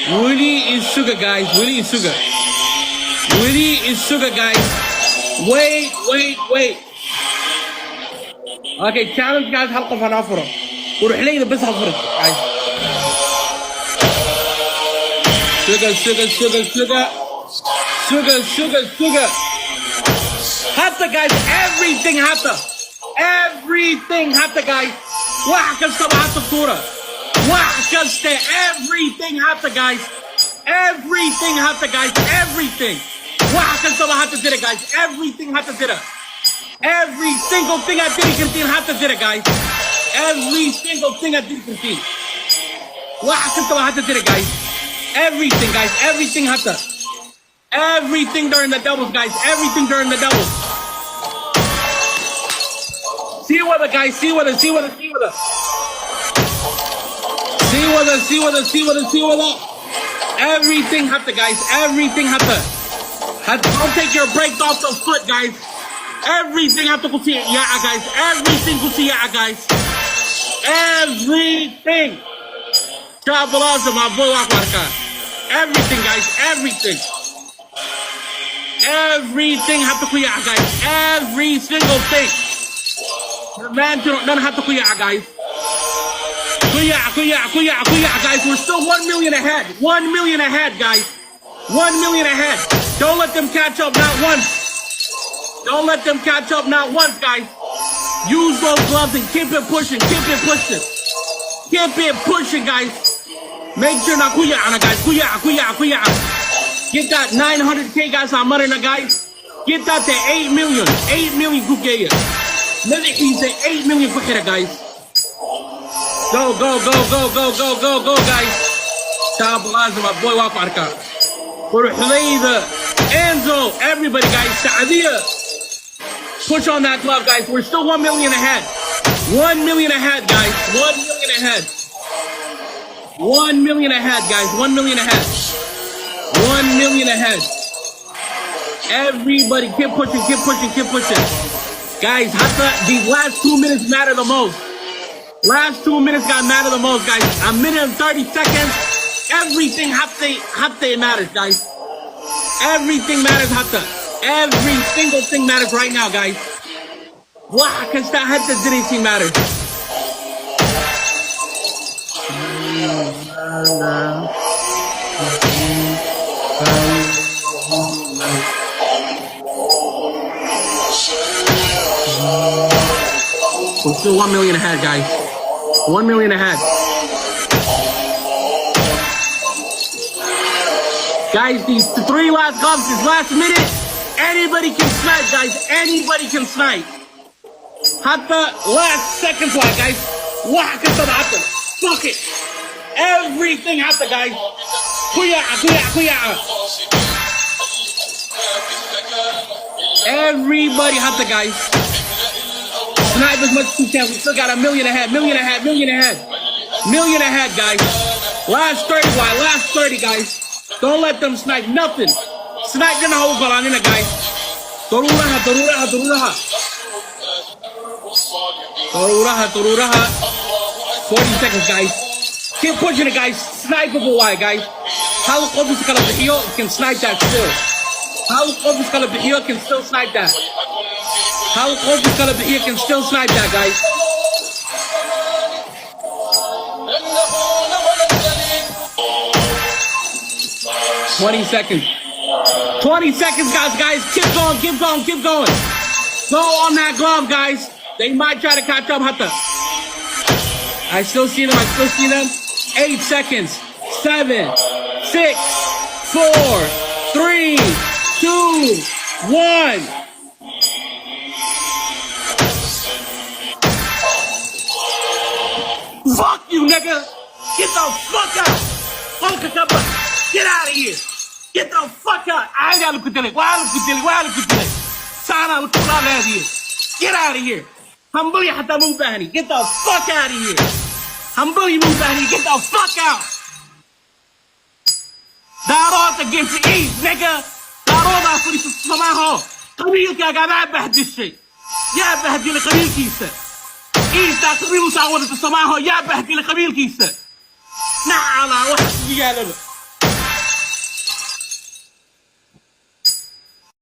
Willie is sugar, guys. Willie is sugar. Willie is sugar, guys. Wait. Okay, challenge, guys. حلقة فنافرة. وروح لي بس هفرق. guys. Sugar. Hatta, guys. Everything hatta. Guys. وحكست hatta صورة. وحكست everything hatta, guys. Everything hatta, guys. Everything. وحكست hatta did it, guys. Everything hatta did it. Every single thing I did in canteen hatta did it, guys. Every single thing I did in canteen. وحكست hatta did it, guys. Everything, guys. Everything hatta. Everything during the doubles, guys. Everything during the doubles. See with her, guys. See with her. Everything hatta, guys. Everything hatta. Don't take your brakes off the foot, guys. Everything hatta go see yeah, guys. Everything go see yeah, guys. Everything. Shabalaza, my boy, everything, guys. Everything. Everything have to clear, guys. Every single thing. The man don't have to clear, guys. Clear, guys. We're still 1 million ahead. 1 million ahead, guys. 1 million ahead. Don't let them catch up, not once. Don't let them catch up, not once, guys. Use those gloves and keep it pushing. Keep it pushing, guys. Make sure not kuya, guys. Kuya. Get that 900K, guys, on money, guys. Get that to 8 million. 8 million kukeya. Let it ease 8 million kukeya, guys. Go, guys. Tabalaza, my boy, Wafarka. For Hulayda, Enzo, everybody, guys. Saadia. Push on that glove, guys. We're still 1 million ahead. 1 million ahead, guys. 1 million ahead. 1 million ahead, guys. 1 million ahead. 1 million ahead. Everybody keep pushing. Guys, these last 2 minutes matter the most. Last 2 minutes matter the most, guys. A minute and 30 seconds. Everything hatta matters, guys. Everything matters hatta. Every single thing matters right now, guys. Wow, because that hatta didn't matter. We're still 1 million ahead, guys. 1 million ahead. Guys, these 3 last gloves, this last minute, anybody can snipe, guys. Anybody can snipe. Hatta last seconds, guys. Hatta. Fuck it. Everything hatta, guys. Kuya. Everybody hatta, guys. Snipe as much as you can. We still got a million ahead. Million ahead, guys. Last 30, guys. Don't let them snipe nothing. Snipe na ho galanina, guys. Daruraha. 40 seconds, guys. Keep pushing it, guys. Snipeable, why, guys? How obvious can snipe that still? How obvious can still snipe that? How obvious can still snipe that, guys? $20 seconds. 20 seconds, guys. Keep going. Go on that glove, guys. They might try to catch up, hatta. I still see them. 8 seconds. 7, 6, 4, 3, 2, 1. Fuck you, nigga. Get the fuck out. Get out of here. Get the fuck out. I ain't got to look at it. Why look at it? Sana look at here. Get out of here. Humbly hatta mubahani. Get the fuck out of here. Humbly mubahani. Get the fuck out. Darot against the East, nigga. Darot after the Samaho. قبيلك يا جماعة بهدلشي. يا بهدل قبيل كيسة. إيسا قبيل مساعدة السماحة. يا بهدل قبيل كيسة. نعم واحد يا لبا.